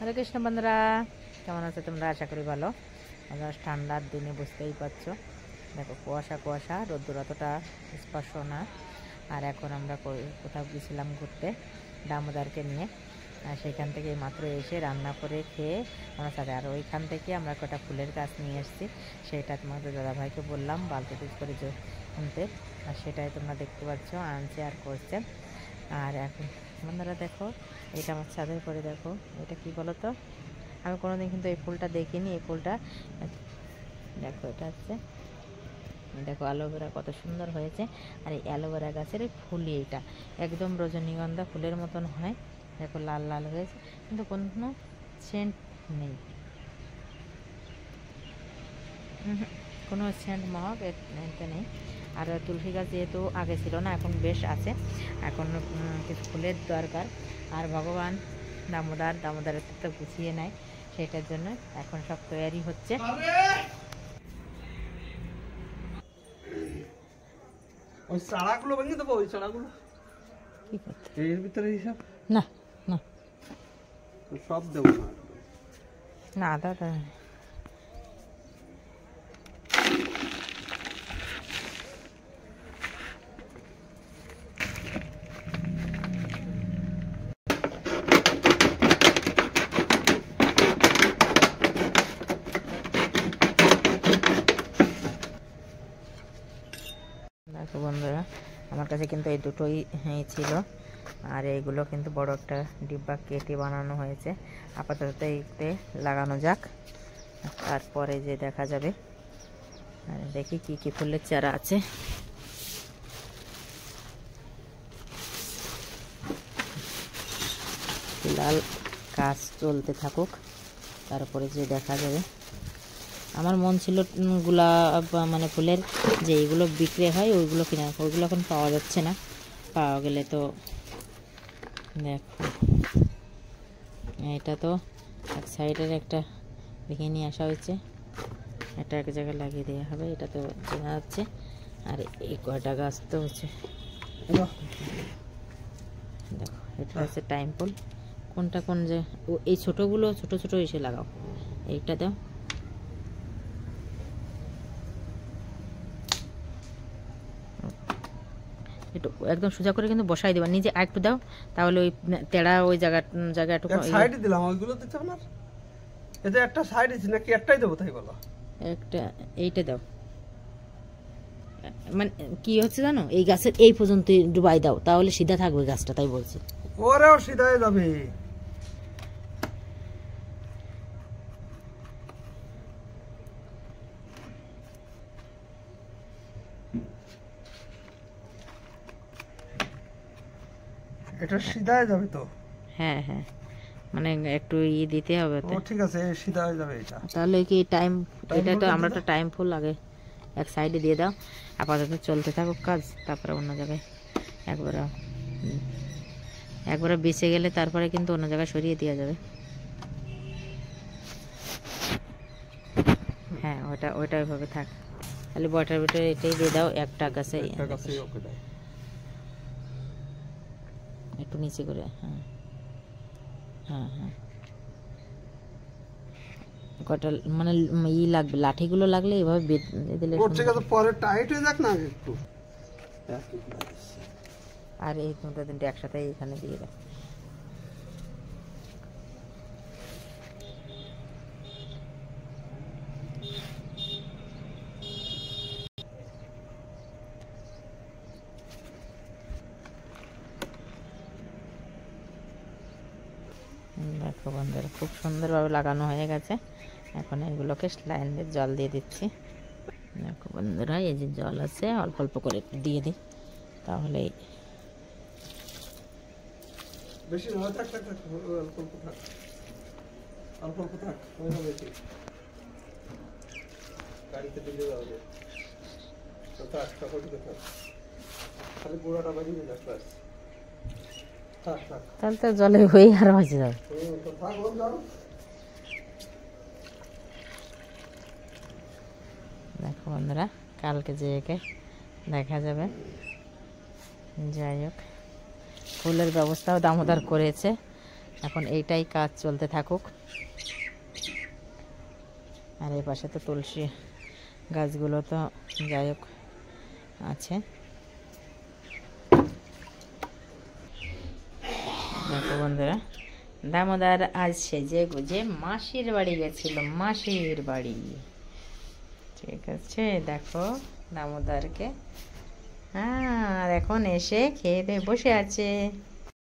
হরে কৃষ্ণ বন্ধুরা, কেমন আছো তোমরা? আশা করি ভালো। আমরা ঠান্ডার দিনে বুঝতেই পারছো, দেখো কুয়াশা কুয়াশা, রোদ্দুর অতটা স্পর্শ না। আর এখন আমরা কোথাও গেছিলাম ঘুরতে দামোদারকে নিয়ে, আর সেখান থেকে মাত্র এসে রান্না করে খেয়ে আমরা সাথে, আর ওইখান থেকে আমরা কটা ফুলের গাছ নিয়ে এসেছি। সেটা তোমাদের দাদাভাইকে বললাম বালতি পিস করে শুনতে, আর সেটাই তোমরা দেখতে পাচ্ছ আনছে আর করছে। আর এখন বন্ধুরা দেখো, এটা আমার ছাদের পরে, দেখো এটা কি বলো তো, আমি কোনোদিন কিন্তু এই ফুলটা দেখিনি। এই ফুলটা দেখো, এটা হচ্ছে, দেখো অ্যালোভেরা কত সুন্দর হয়েছে। আর এই অ্যালোভেরা গাছের ফুলই এটা একদম রজনীগন্ধা ফুলের মতন হয়। দেখো লাল লাল হয়েছে, কিন্তু কোনো সেন্ট নেই, কোনো সেন্ট মহক এতে নেই। আর তুলসী গাছ যেহেতু আগে ছিল না, এখন বেশ আছে। এখন কিছু ফুলের দরকার, আর ভগবান দামোদারের তো গুছিয়ে নেয়, সেটার জন্য এখন সব তৈরি হচ্ছে। ওই চারাগুলো ভেঙে দেবো, ওই চারাগুলো কি করতে এর ভিতরে হিসাব না না সব দেবো না দাদা। দেখো বন্ধুরা, আমার কাছে কিন্তু এই দুটোই ছিল, আর এইগুলো কিন্তু বড় একটা ডিব্বা কেটে বানানো হয়েছে। আপাতত এইতে লাগানো যাক, তারপরে যে দেখা যাবে। আর দেখি কি কি ফুলের চারা আছে। ফিলহাল কাজ চলতে থাকুক, তারপরে যে দেখা যাবে। আমার মন ছিল মানে ফুলের যে এইগুলো বিক্রি হয় ওইগুলো কিনা, ওইগুলো এখন পাওয়া যাচ্ছে না। পাওয়া গেলে তো দেখো, এটা তো এক সাইডের একটা ভেঙে নিয়ে আসা হয়েছে, এটা এক জায়গায় লাগিয়ে দেওয়া হবে, এটা তো চেনা যাচ্ছে। আর এই কয়টা গাছ তো হচ্ছে, দেখো এটা হচ্ছে টাইম ফুল। কোনটা কোন যে এই ছোটোগুলো ছোট ছোট এসে লাগাও, এইটা দাও। একটু একদম সোজা করে কিন্তু বসাই দেবা, নিজে আর একটু দাও, তাহলে ওই তেড়া ওই জায়গাটুকু সাইডে দিলাম। ওইগুলো দিতে হবে না, এটা একটা সাইড আছে নাকি একটাই দেবো? তাই বলো, একটা এইটা দাও। মানে কি হচ্ছে জানো, এই গাছের এই পর্যন্ত ডুবাই দাও, তাহলে সিধা থাকবে গাছটা, তাই বলছি। ওরেও সিধাই যাবে। এটা সিধাই যাবে তো? হ্যাঁ হ্যাঁ, মানে একটু দিতে হবে তো। ঠিক আছে, সিধা হয়ে যাবে এটা। তাহলে কি টাইম, এটা তো আমরা তো টাইম ফুল আগে এক সাইডে দিয়ে দাও, আপাতত চলতে থাকুক কাজ, তারপরে অন্য জায়গায় একবারে বেঁচে গেলে তারপরে কিন্তু অন্য জায়গায় সরিয়ে দেওয়া যাবে। হ্যাঁ, ওইটা ওইভাবে থাক, খালি বটার ভিতরে এটাই দিয়ে দাও একটা গাছে। একটু নিচে করে, হ্যাঁ হ্যাঁ হ্যাঁ, কটা মানে লাগবে, লাঠিগুলো লাগলে এইভাবে বেঁধে দিলে। পরে টাইট হয়ে যাক না একটু। আর এই দুটো তিনটে একসাথে এখানে দিয়ে দাও। দেখো বন্ধুরা, খুব সুন্দরভাবে লাগানো হয়ে গেছে। এখন এগুলোকে লাইন দিয়ে জল দিয়ে দিচ্ছি। দেখো বন্ধুরা, এই যে জল আছে, অল্প অল্প করে দিয়ে দিই, তাহলে বেশি না, থাক থাক থাক, অল্প অল্প থাক, অল্প অল্প থাক, ওইভাবে ঠিক গাড়িতে দিলে যাবে তো। থাক থাক, ওইদিকে থাক, খালি গোড়াটা বাড়িয়ে যাক ব্যাস। থাক থাক, তাহলে তো জলে হয়ে আর হয়েছে যাবে। থাক ওর যাও। দেখো বন্ধুরা, কালকে যে একে দেখা যাবে। যাই হোক, ফুলের ব্যবস্থাও দামোদার করেছে, এখন এইটাই কাজ চলতে থাকুক। আর এই পাশে তো তুলসী গাছগুলো তো যাই হোক আছে। দেখো বন্ধুরা, দামোদর আজ সেজে গুজে মাসির বাড়ি গেছিল, মাসির বাড়ি। ঠিক আছে, দেখো দামোদরকে। হ্যাঁ, আর এখন এসে খেয়ে দিয়ে বসে আছে।